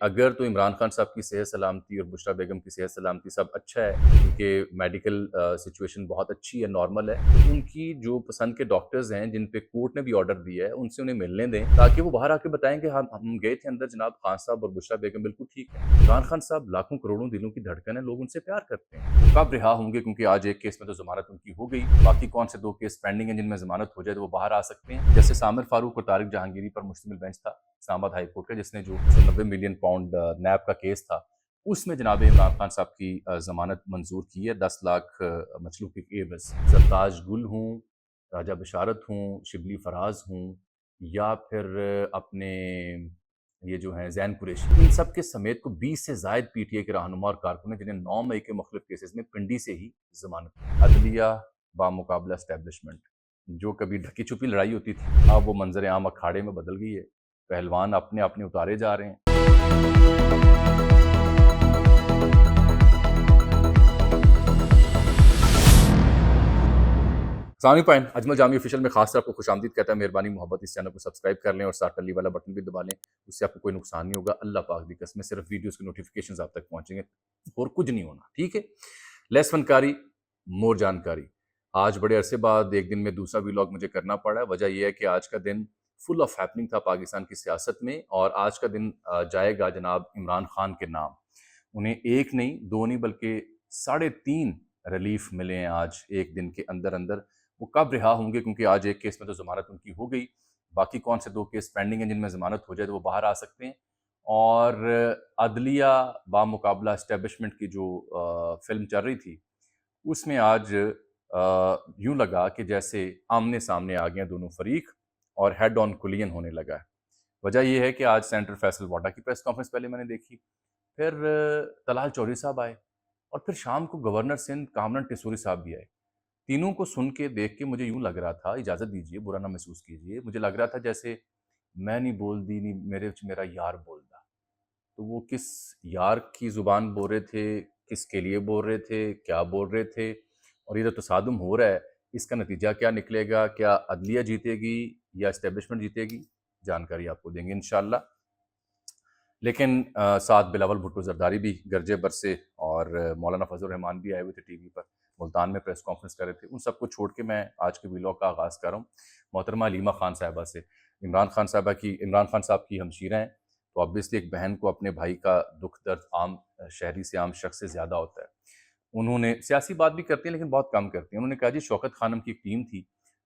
اگر تو عمران خان صاحب کی صحت سلامتی اور بشریٰ بیگم کی صحت سلامتی سب اچھا ہے، ان کے میڈیکل سچویشن بہت اچھی ہے، نارمل ہے، تو ان کی جو پسند کے ڈاکٹرز ہیں جن پہ کورٹ نے بھی آرڈر دیا ہے ان سے انہیں ملنے دیں تاکہ وہ باہر آ کے بتائیں کہ ہم گئے تھے اندر، جناب خان صاحب اور بشریٰ بیگم بالکل ٹھیک ہے۔ عمران خان صاحب لاکھوں کروڑوں دلوں کی دھڑکن ہے، لوگ ان سے پیار کرتے ہیں، وہ کب رہا ہوں گے؟ کیونکہ آج ایک کیس میں تو ضمانت ان کی ہو گئی، باقی کون سے 2 کیس پینڈنگ ہیں جن میں ضمانت ہو جائے تو وہ باہر آ سکتے ہیں۔ جسٹس عامر فاروق اور طارق جہانگیری پر مشتمل بینچ تھا اسلام آباد ہائی کورٹ کا، جس نے جو 90 ملین پاؤنڈ نیب کا کیس تھا اس میں جناب عمران خان صاحب کی ضمانت منظور کی ہے 10 لاکھ مچلوب کے عوض۔ زرتاج گل ہوں، راجہ بشارت ہوں، شبلی فراز ہوں، یا پھر اپنے یہ جو ہیں زین قریشی، ان سب کے سمیت کو 20 سے زائد پی ٹی اے کے رہنما اور کارکن ہیں جنہیں 9 مئی کے مختلف کیسز میں پنڈی سے ہی ضمانت۔ عدلیہ بامقابلہ اسٹیبلشمنٹ، جو کبھی ڈھکی چھپی لڑائی ہوتی تھی اب وہ منظر عام اکھاڑے میں بدل گئی ہے، پہلوان اپنے اپنے اتارے جا رہے ہیں۔ سامعین پوائنٹ اجمل جامی آفیشیل میں خاص طور آپ کو خوش آمدید کہتا ہے، مہربانی محبت اس چینل کو سبسکرائب کر لیں اور ساتھ ٹلی والا بٹن بھی دبا لیں، اس سے آپ کو کوئی نقصان نہیں ہوگا، اللہ پاک دی قسم صرف ویڈیوز کے نوٹیفیکیشنز آپ تک پہنچیں گے اور کچھ نہیں ہونا، ٹھیک ہے؟ لیس فنکاری مور جانکاری۔ آج بڑے عرصے بعد ایک دن میں دوسرا ویلاگ مجھے کرنا پڑا ہے، وجہ یہ ہے کہ آج کا دن فل آف ہیپننگ تھا پاکستان کی سیاست میں، اور آج کا دن جائے گا جناب عمران خان کے نام۔ انہیں ایک نہیں، دو نہیں، بلکہ 3.5 ریلیف ملے ہیں آج ایک دن کے اندر اندر۔ وہ کب رہا ہوں گے؟ کیونکہ آج ایک کیس میں تو ضمانت ان کی ہو گئی، باقی کون سے 2 کیس پینڈنگ ہیں جن میں ضمانت ہو جائے تو وہ باہر آ سکتے ہیں۔ اور عدلیہ بامقابلہ اسٹیبلشمنٹ کی جو فلم چل رہی تھی اس میں آج یوں لگا کہ جیسے آمنے سامنے آ گئے دونوں فریق اور ہیڈ آن کولین ہونے لگا ہے۔ وجہ یہ ہے کہ آج سینٹر فیصل واڈا کی پریس کانفرنس پہلے میں نے دیکھی، پھر طلال چودھری صاحب آئے، اور پھر شام کو گورنر سندھ کامران ٹیسوری صاحب بھی آئے۔ تینوں کو سن کے دیکھ کے مجھے یوں لگ رہا تھا، اجازت دیجئے برا نہ محسوس کیجئے، مجھے لگ رہا تھا جیسے میں نہیں بول دی نہیں میرے میرا یار بول دا۔ تو وہ کس یار کی زبان بول رہے تھے، کس کے لیے بول رہے تھے، کیا بول رہے تھے، اور یہ جو تصادم ہو رہا ہے اس کا نتیجہ کیا نکلے گا؟ کیا عدلیہ جیتے گی یا اسٹیبلشمنٹ جیتے گی؟ جانکاری آپ کو دیں گے انشاءاللہ۔ لیکن ساتھ بلاول بھٹو زرداری بھی گرجے برسے، اور مولانا فضل الرحمان بھی آئے ہوئے تھے ٹی وی پر، ملتان میں پریس کانفرنس کر رہے تھے۔ ان سب کو چھوڑ کے میں آج کے ویلاگ کا آغاز کر رہا ہوں محترمہ علیمہ خان صاحبہ سے۔ عمران خان صاحب کی ہمشیرہ ہیں، تو obviously ایک بہن کو اپنے بھائی کا دکھ درد عام شہری سے، عام شخص سے زیادہ ہوتا ہے۔ انہوں نے سیاسی بات بھی کرتی ہیں لیکن بہت کم کرتی ہیں۔ انہوں نے کہا جی شوکت خانم کی ایک ٹیم تھی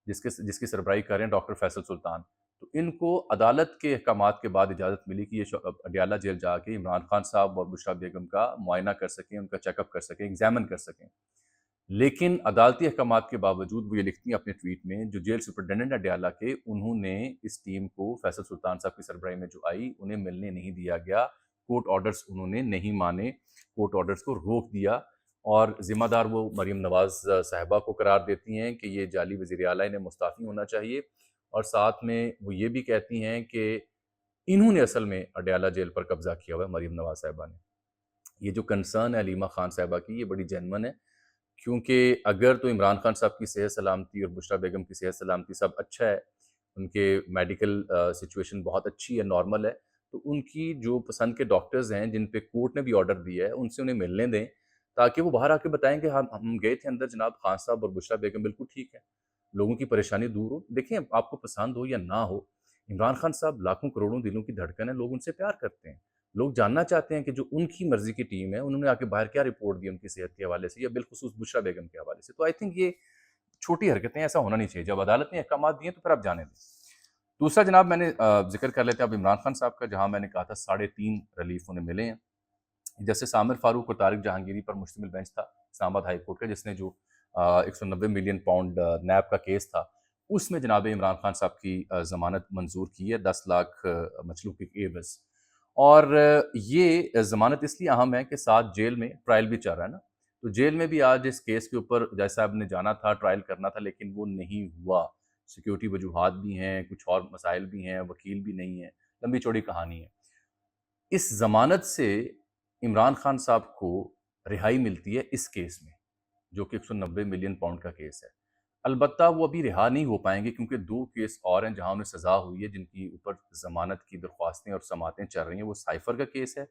جس کی سربراہی کر رہے ہیں ڈاکٹر فیصل سلطان، تو ان کو عدالت کے احکامات کے بعد اجازت ملی کہ یہ اڈیالہ جیل جا کے عمران خان صاحب اور بشریٰ بیگم کا معائنہ کر سکیں، ان کا چیک اپ کر سکیں، ایگزامن کر سکیں۔ لیکن عدالتی احکامات کے باوجود وہ یہ لکھتی ہیں اپنے ٹویٹ میں، جو جیل سپرنٹینڈنٹ اڈیالہ کے، انہوں نے اس ٹیم کو فیصل سلطان صاحب کی سربراہی میں جو آئی انہیں ملنے نہیں دیا گیا، کورٹ آرڈرز انہوں نے نہیں مانے، کورٹ آرڈرز کو روک دیا، اور ذمہ دار وہ مریم نواز صاحبہ کو قرار دیتی ہیں کہ یہ جعلی وزیر اعلیٰ انہیں مستعفی ہونا چاہیے، اور ساتھ میں وہ یہ بھی کہتی ہیں کہ انہوں نے اصل میں اڈیالہ جیل پر قبضہ کیا ہوا ہے، مریم نواز صاحبہ نے۔ یہ جو کنسرن ہے علیمہ خان صاحبہ کی، یہ بڑی جینون ہے، کیونکہ اگر تو عمران خان صاحب کی صحت سلامتی اور بشریٰ بیگم کی صحت سلامتی سب اچھا ہے، ان کے میڈیکل سچویشن بہت اچھی ہے، نارمل ہے، تو ان کی جو پسند کے ڈاکٹرز ہیں جن پہ کورٹ نے بھی آرڈر دیا ہے ان سے انہیں ملنے دیں تاکہ وہ باہر آ کے بتائیں کہ ہم گئے تھے اندر، جناب خان صاحب اور بشریٰ بیگم بالکل ٹھیک ہے، لوگوں کی پریشانی دور ہو۔ دیکھیں آپ کو پسند ہو یا نہ ہو، عمران خان صاحب لاکھوں کروڑوں دلوں کی دھڑکن ہے، لوگ ان سے پیار کرتے ہیں، لوگ جاننا چاہتے ہیں کہ جو ان کی مرضی کی ٹیم ہے انہوں نے آ کے باہر کیا رپورٹ دی ان کی صحت کے حوالے سے، یا بالخصوص بشریٰ بیگم کے حوالے سے۔ تو آئی تھنک یہ چھوٹی حرکتیں، ایسا ہونا نہیں چاہیے، جب عدالت نے احکامات دیے تو پھر آپ جانے دیں۔ دوسرا جناب میں نے ذکر کر لیتے ہیں اب عمران خان صاحب کا، جہاں میں نے کہا تھا 3.5 ریلیف انہیں ملے ہیں۔ جسٹس عامر فاروق اور طارق جہانگیری پر مشتمل بینچ تھا اسلام آباد ہائی کورٹ کا، جس نے جو 190 ملین پاؤنڈ نیب کا کیس تھا اس میں جناب عمران خان صاحب کی ضمانت منظور کی ہے 10 لاکھ مچلوب کے عوض۔ اور یہ ضمانت اس لیے اہم ہے کہ ساتھ جیل میں ٹرائل بھی چل رہا ہے نا، تو جیل میں بھی آج اس کیس کے اوپر جج صاحب نے جانا تھا، ٹرائل کرنا تھا، لیکن وہ نہیں ہوا، سیکیورٹی وجوہات بھی ہیں، کچھ اور مسائل بھی ہیں، وکیل بھی نہیں ہے، لمبی چوڑی کہانی ہے۔ اس ضمانت سے عمران خان صاحب کو رہائی ملتی ہے اس کیس میں، جو کہ 190 ملین پاؤنڈ کا کیس ہے۔ البتہ وہ ابھی رہا نہیں ہو پائیں گے کیونکہ 2 کیس اور ہیں جہاں انہیں سزا ہوئی ہے، جن کی اوپر ضمانت کی درخواستیں اور سماعتیں چل رہی ہیں۔ وہ سائفر کا کیس ہے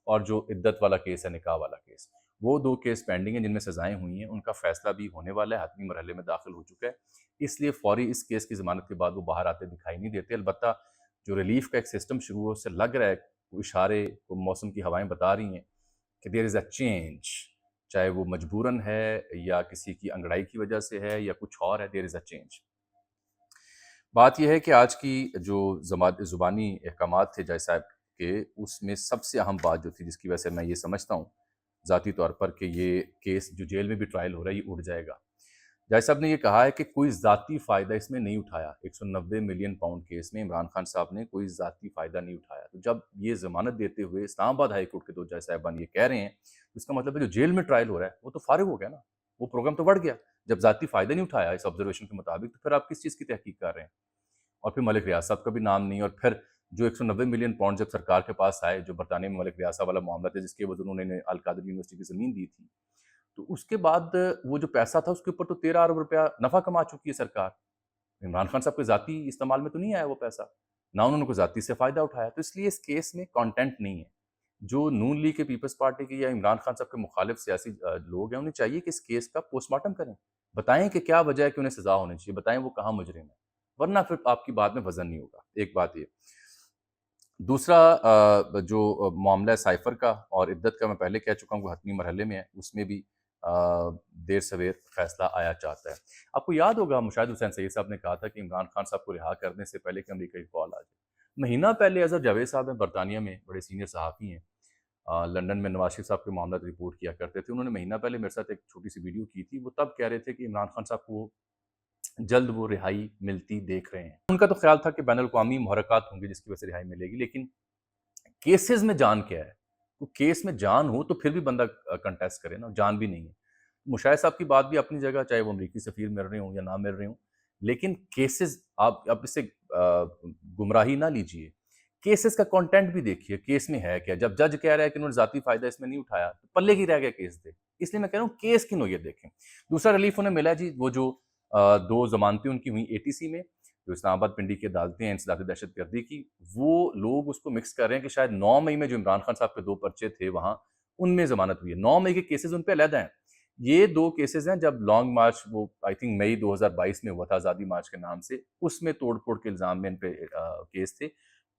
اور جو عدت والا کیس ہے، نکاح والا کیس، وہ 2 کیس پینڈنگ ہیں جن میں سزائیں ہوئی ہیں۔ ان کا فیصلہ بھی ہونے والا ہے، حتمی مرحلے میں داخل ہو چکا ہے، اس لیے فوری اس کیس کی ضمانت کے بعد وہ باہر آتے دکھائی نہیں دیتے۔ البتہ جو ریلیف کا ایک سسٹم شروع ہو، اس سے لگ رہا ہے، اشارے موسم کی ہوائیں بتا رہی ہیں کہ دیر از اے چینج، چاہے وہ مجبوراً ہے یا کسی کی انگڑائی کی وجہ سے ہے یا کچھ اور ہے، دیر از اے چینج۔ بات یہ ہے کہ آج کی جو زبانی احکامات تھے جج صاحب کے، اس میں سب سے اہم بات جو تھی، جس کی وجہ سے میں یہ سمجھتا ہوں ذاتی طور پر کہ یہ کیس جو جیل میں بھی ٹرائل ہو رہا ہے یہ اڑ جائے گا۔ جج صاحب نے یہ کہا ہے کہ کوئی ذاتی فائدہ اس میں نہیں اٹھایا۔ 190 ملین پاؤنڈ کیس میں عمران خان صاحب نے کوئی ذاتی فائدہ نہیں اٹھایا۔ تو جب یہ ضمانت دیتے ہوئے اسلام آباد ہائی کورٹ کے 2 جج صاحبان یہ کہہ رہے ہیں، تو اس کا مطلب ہے جو جیل میں ٹرائل ہو رہا ہے وہ تو فارغ ہو گیا نا، وہ پروگرام تو بڑھ گیا۔ جب ذاتی فائدہ نہیں اٹھایا اس آبزرویشن کے مطابق، تو پھر آپ کس چیز کی تحقیق کر رہے ہیں؟ اور پھر ملک ریاض صاحب کا بھی نام نہیں، اور پھر جو 190 ملین پاؤنڈ جب سرکار کے پاس آئے، جو برطانیہ میں ملک ریاض صاحب والا معاملہ تھا جس کے وجہ انہوں نے القادری یونیورسٹی کی زمین دی تھی، تو اس کے بعد وہ جو پیسہ تھا اس کے اوپر تو 13 ارب روپیہ نفع کما چکی ہے سرکار۔ عمران خان صاحب کے ذاتی استعمال میں تو نہیں آیا وہ پیسہ، نہ انہوں نے کوئی ذاتی سے فائدہ اٹھایا۔ تو اس لیے اس کیس میں کانٹینٹ نہیں ہے۔ جو نون لیگ کے، پیپلز پارٹی کے یا عمران خان صاحب کے مخالف سیاسی لوگ ہیں، انہیں چاہیے کہ اس کیس کا پوسٹ مارٹم کریں، بتائیں کہ کیا وجہ ہے کہ انہیں سزا ہونی چاہیے، بتائیں وہ کہاں مجرم ہے، ورنہ پھر آپ کی بات میں وزن نہیں ہوگا۔ ایک بات یہ۔ دوسرا جو معاملہ ہے سائفر کا اور عدت کا، میں پہلے کہہ چکا ہوں وہ حتمی مرحلے میں ہے، اس میں بھی دیر سویر فیصلہ آیا چاہتا ہے۔ آپ کو یاد ہوگا مشاہد حسین سید صاحب نے کہا تھا کہ عمران خان صاحب کو رہا کرنے سے پہلے کہ امریکہ کی کال آ جائے۔ مہینہ پہلے اظہر جاوید صاحب ہیں، برطانیہ میں بڑے سینئر صحافی ہیں، لندن میں نواز شریف صاحب کے معاملات رپورٹ کیا کرتے تھے، انہوں نے مہینہ پہلے میرے ساتھ ایک چھوٹی سی ویڈیو کی تھی۔ وہ تب کہہ رہے تھے کہ عمران خان صاحب کو جلد وہ رہائی ملتی دیکھ رہے ہیں۔ ان کا تو خیال تھا کہ بین الاقوامی محرکات ہوں گے جس کی وجہ سے رہائی ملے گی، لیکن کیسز میں جان کیا ہے؟ تو کیس میں جان ہو تو پھر بھی بندہ کنٹیسٹ کرے نا، جان بھی نہیں ہے۔ مشاہد صاحب کی بات بھی اپنی جگہ، چاہے وہ امریکی سفیر مل رہے ہوں یا نہ مل رہے ہوں، لیکن کیسز آپ اس سے گمراہی نہ لیجئے، کیسز کا کنٹینٹ بھی دیکھیے، کیس میں ہے کیا۔ جب جج کہہ رہا ہے کہ انہوں نے ذاتی فائدہ اس میں نہیں اٹھایا، تو پلے کی رہ گیا کیس دے۔ اس لیے میں کہہ رہا ہوں کیس کی نوعیت دیکھیں۔ دوسرا ریلیف انہیں ملا جی، وہ جو 2 ضمانتیں ان کی ہوئیں ATC میں، جو اسلام آباد پنڈی کی عدالتیں ہیں انسداد دہشت گردی کی، وہ لوگ اس کو مکس کر رہے ہیں کہ شاید 9 مئی میں جو عمران خان صاحب کے 2 پرچے تھے وہاں، ان میں ضمانت ہوئی ہے۔ 9 مئی کے کیسز ان پہ علیحدہ ہیں۔ یہ 2 کیسز ہیں جب لانگ مارچ، وہ آئی تھنک مئی 2022 میں ہوا تھا آزادی مارچ کے نام سے، اس میں توڑ پھوڑ کے الزام میں ان پہ کیس تھے،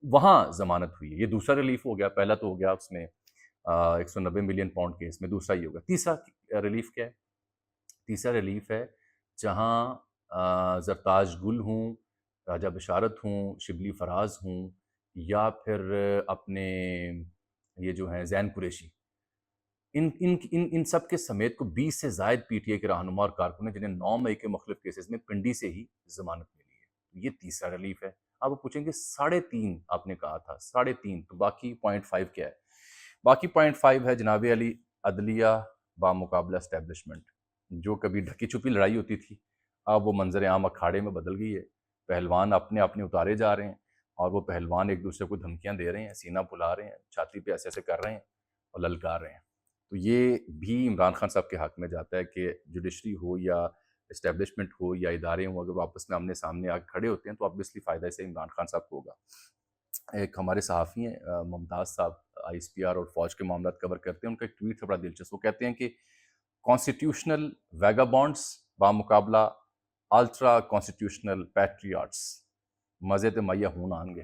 وہاں ضمانت ہوئی ہے۔ یہ دوسرا ریلیف ہو گیا، پہلا تو ہو گیا اس میں 190 ملین پاؤنڈ کیس میں، دوسرا یہ ہوگا۔ تیسرا ریلیف کیا ہے؟ تیسرا ریلیف ہے جہاں زرتاج گل ہوں، راجہ بشارت ہوں، شبلی فراز ہوں، یا پھر اپنے یہ جو ہیں زین قریشی، ان سب کے سمیت کو 20 سے زائد PTI کے رہنما اور کارکن ہیں جنہیں 9 مئی کے مختلف کیسز میں پنڈی سے ہی ضمانت ملی ہے۔ یہ تیسرا ریلیف ہے۔ آپ وہ پوچھیں گے 3.5 آپ نے کہا تھا، 3.5 تو باقی 0.5 کیا ہے؟ باقی 0.5 ہے جناب علی عدلیہ بامقابلہ اسٹیبلشمنٹ، جو کبھی ڈھکی چھپی لڑائی ہوتی تھی، اب وہ منظر عام اکھاڑے میں بدل گئی ہے۔ پہلوان اپنے اپنے اتارے جا رہے ہیں، اور وہ پہلوان ایک دوسرے کو دھمکیاں دے رہے ہیں، سینہ پھلا رہے ہیں، چھاتی پہ ایسے ایسے کر رہے ہیں اور للکار رہے ہیں۔ تو یہ بھی عمران خان صاحب کے حق میں جاتا ہے کہ جوڈیشری ہو یا اسٹیبلشمنٹ ہو یا ادارے ہوں، اگر وہ آپس میں آمنے سامنے آ کھڑے ہوتے ہیں تو obviously فائدہ اسے عمران خان صاحب کو ہوگا۔ ایک ہمارے صحافی ہیں ممتاز صاحب، ISPR اور فوج کے معاملات کور کرتے ہیں، ان کا ایک ٹویٹ ہے بڑا دلچسپ۔ وہ کہتے ہیں کہ کانسٹیٹیوشنل ویگابونڈس بامقابلہ الٹرا کانسٹیٹیوشنل پیٹریاٹس، مزے تے میہ ہون آن گے۔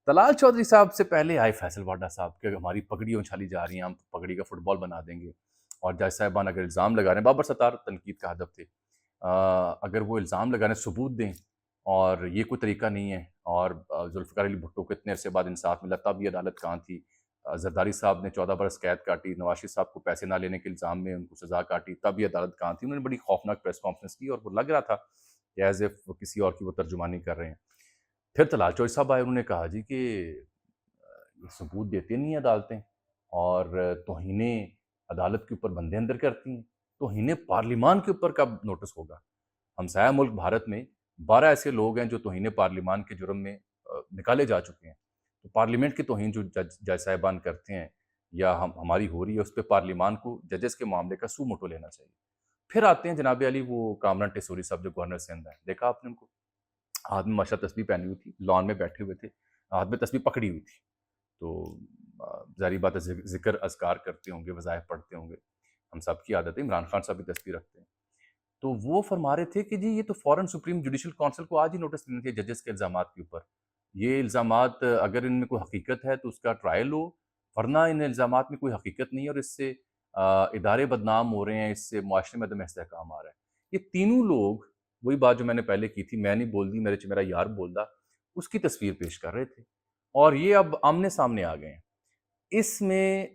طلال چودھری صاحب سے پہلے آئے فیصل واڈا صاحب کہ ہماری پگڑیاں اچھالی جا رہی ہیں، ہم پگڑی کا فٹ بال بنا دیں گے، اور جج صاحبان اگر الزام لگا رہے ہیں، بابر ستار تنقید کا ہدف تھے، اگر وہ الزام لگا رہے ہیں ثبوت دیں، اور یہ کوئی طریقہ نہیں ہے، اور ذوالفقار علی بھٹو کو اتنے عرصے بعد انصاف ملا، تب یہ عدالت کہاں تھی؟ زرداری صاحب نے 14 برس قید کاٹی، نواز شریف صاحب کو پیسے نہ لینے کے الزام میں ان کو سزا کاٹی، تب یہ عدالت کہاں تھی؟ انہوں نے بڑی خوفناک پریس کانفرنس کی، اور وہ لگ رہا تھا کہ ایز اف وہ کسی اور کی وہ ترجمانی کر رہے ہیں۔ پھر طلال چودھری صاحب آئے، انہوں نے کہا جی کہ یہ ثبوت دیتی نہیں ہیں عدالتیں، اور توہین عدالت کے اوپر بندے اندر کرتی ہیں، توہین پارلیمان کے اوپر کب نوٹس ہوگا؟ ہمسایہ ملک بھارت میں 12 ایسے لوگ ہیں جو توہین پارلیمان کے جرم میں نکالے جا چکے ہیں۔ تو پارلیمنٹ کی توہین جو جج صاحبان کرتے ہیں یا ہماری ہو رہی ہے، اس پہ پارلیمان کو ججز کے معاملے کا سو موٹو لینا چاہیے۔ پھر آتے ہیں جناب علی وہ کامران ٹیسوری صاحب جو گورنر سندھ ہیں، دیکھا آپ نے ان کو؟ ہاتھ میں ماشاءاللہ تسبیح پہنی ہوئی تھی، لان میں بیٹھے ہوئے تھے، ہاتھ میں تسبیح پکڑی ہوئی تھی، تو ظاہری بات ہے ذکر اذکار کرتے ہوں گے، وظائف پڑھتے ہوں گے، ہم سب کی عادت ہے، عمران خان صاحب بھی تسبیح رکھتے ہیں۔ تو وہ فرما رہے تھے کہ جی یہ تو فوراً سپریم جوڈیشل کونسل کو آج ہی نوٹس دینا چاہیے ججز کے الزامات کے اوپر، یہ الزامات اگر ان میں کوئی حقیقت ہے تو اس کا ٹرائل ہو، ورنہ ان الزامات میں کوئی حقیقت نہیں ہے اور اس سے ادارے بدنام ہو رہے ہیں، اس سے معاشرے میں عدم استحکام آ رہا ہے۔ یہ تینوں لوگ وہی بات جو میں نے پہلے کی تھی، میں نہیں بول دی، میرا یار بول دا، اس کی تصویر پیش کر رہے تھے اور یہ اب آمنے سامنے آ گئے ہیں۔ اس میں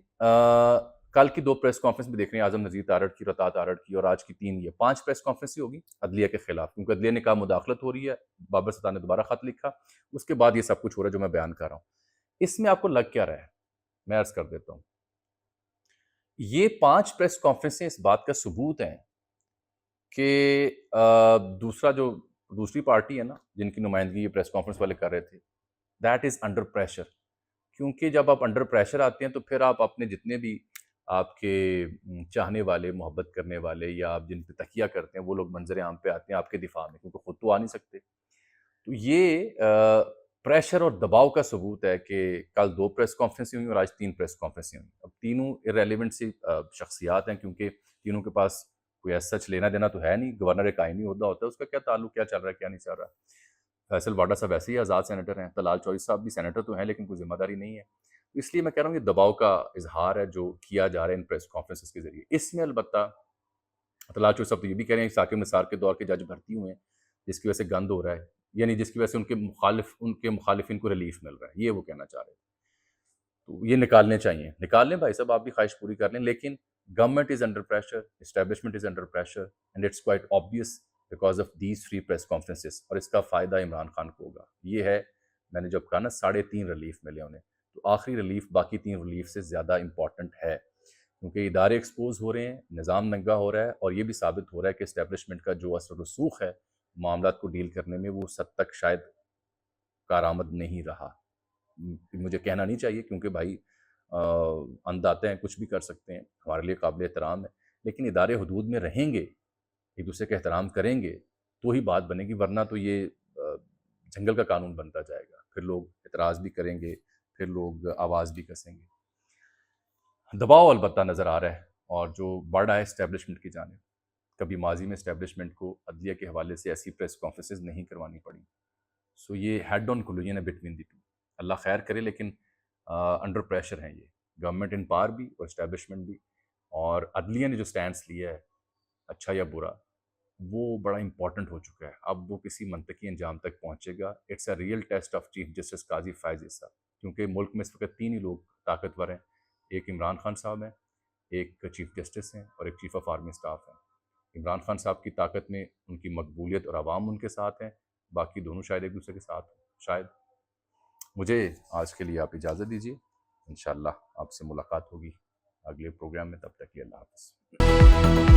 کل کی 2 پریس کانفرنس بھی دیکھ رہے ہیں، اعظم نذیر تارڑ کی، رطاع تارڑ کی، اور آج کی 3، یہ 5 پریس کانفرنس ہی ہوگی عدلیہ کے خلاف، کیونکہ عدلیہ نے کہا مداخلت ہو رہی ہے، بابر ستار نے دوبارہ خط لکھا، اس کے بعد یہ سب کچھ ہو رہا ہے جو میں بیان کر رہا ہوں۔ اس میں آپ کو لگ کیا رہا ہے؟ میں عرض کر دیتا ہوں۔ یہ 5 پریس کانفرنسیں اس بات کا ثبوت ہیں کہ دوسری پارٹی ہے نا، جن کی نمائندگی یہ پریس کانفرنس والے کر رہے تھے، دیٹ از انڈر پریشر، کیونکہ جب آپ انڈر پریشر آتے ہیں تو پھر آپ اپنے جتنے بھی آپ کے چاہنے والے، محبت کرنے والے، یا آپ جن پہ تکیہ کرتے ہیں، وہ لوگ منظر عام پہ آتے ہیں آپ کے دفاع میں، کیونکہ خود تو آ نہیں سکتے۔ تو یہ پریشر اور دباؤ کا ثبوت ہے کہ کل 2 پریس کانفرنسیں ہوئیں اور آج 3 پریس کانفرنسیں ہوئیں۔ اب تینوں irrelevant سی شخصیات ہیں، کیونکہ تینوں کے پاس کوئی ایسا سچ لینا دینا تو ہے نہیں، گورنر ایک آئینی عہدہ ہوتا ہے، اس کا کیا تعلق، کیا چل رہا ہے کیا نہیں چل رہا ہے۔ فیصل واڈا صاحب ایسے ہی آزاد سینیٹر ہیں، طلال چوہدری صاحب بھی سینیٹر تو ہیں لیکن کوئی ذمہ داری نہیں ہے، اس لیے میں کہہ رہا ہوں یہ دباؤ کا اظہار ہے جو کیا جا رہا ہے ان پریس کانفرنسز کے ذریعے۔ اس میں البتہ طلال چوہدری صاحب تو یہ بھی کہہ رہے ہیں کہ ثاقب نثار کے دور کے جج بھرتی ہوئے ہیں جس کی وجہ سے گند ہو رہا ہے، یعنی جس کی وجہ سے ان کے مخالفین کو ریلیف مل رہا ہے، یہ وہ کہنا چاہ رہے ہیں۔ تو یہ نکالنے چاہیے، نکال لیں بھائی صاحب، آپ بھی خواہش پوری کر لیں، لیکن government is under pressure, establishment is under pressure, and it's quite obvious because of these 3 press conferences, اور اس کا فائدہ عمران خان کو ہوگا۔ یہ ہے، میں نے جب کہا نا 3.5 ریلیف ملے انہیں، تو آخری ریلیف باقی 3 ریلیف سے زیادہ امپورٹنٹ ہے، کیونکہ ادارے ایکسپوز ہو رہے ہیں، نظام ننگا ہو رہا ہے، اور یہ بھی ثابت ہو رہا ہے کہ اسٹیبلشمنٹ کا جو اثر و رسوخ ہے معاملات کو ڈیل کرنے میں، وہ اس حد تک شاید کارآمد نہیں رہا۔ مجھے کہنا نہیں چاہیے کیونکہ بھائی انداتے ہیں، کچھ بھی کر سکتے ہیں، ہمارے لیے قابل احترام ہے، لیکن ادارے حدود میں رہیں گے، ایک دوسرے کا احترام کریں گے تو ہی بات بنے گی، ورنہ تو یہ جنگل کا قانون بنتا جائے گا، پھر لوگ اعتراض بھی کریں گے، پھر لوگ آواز بھی کسیں گے۔ دباؤ البتہ نظر آ رہا ہے، اور جو بڑھ رہا ہے اسٹیبلشمنٹ کی جانب۔ کبھی ماضی میں اسٹیبلشمنٹ کو عدلیہ کے حوالے سے ایسی پریس کانفرنسز نہیں کروانی پڑی، سو یہ ہیڈ آن کولوژن ہے بٹوین دی ٹو، اللہ خیر کرے، لیکن انڈر پریشر ہیں یہ گورنمنٹ ان پار بھی اور اسٹیبلشمنٹ بھی، اور عدلیہ نے جو سٹینڈس لیا ہے اچھا یا برا، وہ بڑا امپورٹنٹ ہو چکا ہے، اب وہ کسی منطقی انجام تک پہنچے گا۔ It's a real test of chief justice Qazi Faez عیسیٰ، کیونکہ ملک میں اس وقت 3 ہی لوگ طاقتور ہیں، ایک عمران خان صاحب ہیں، ایک چیف جسٹس ہیں، اور ایک چیف آف آرمی اسٹاف ہیں۔ عمران خان صاحب کی طاقت میں ان کی مقبولیت اور عوام ان کے ساتھ ہیں، باقی دونوں شاید ایک دوسرے کے ساتھ ہیں، شاید۔ مجھے آج کے لیے آپ اجازت دیجیے، انشاءاللہ آپ سے ملاقات ہوگی اگلے پروگرام میں، تب تک کے لیے اللہ حافظ۔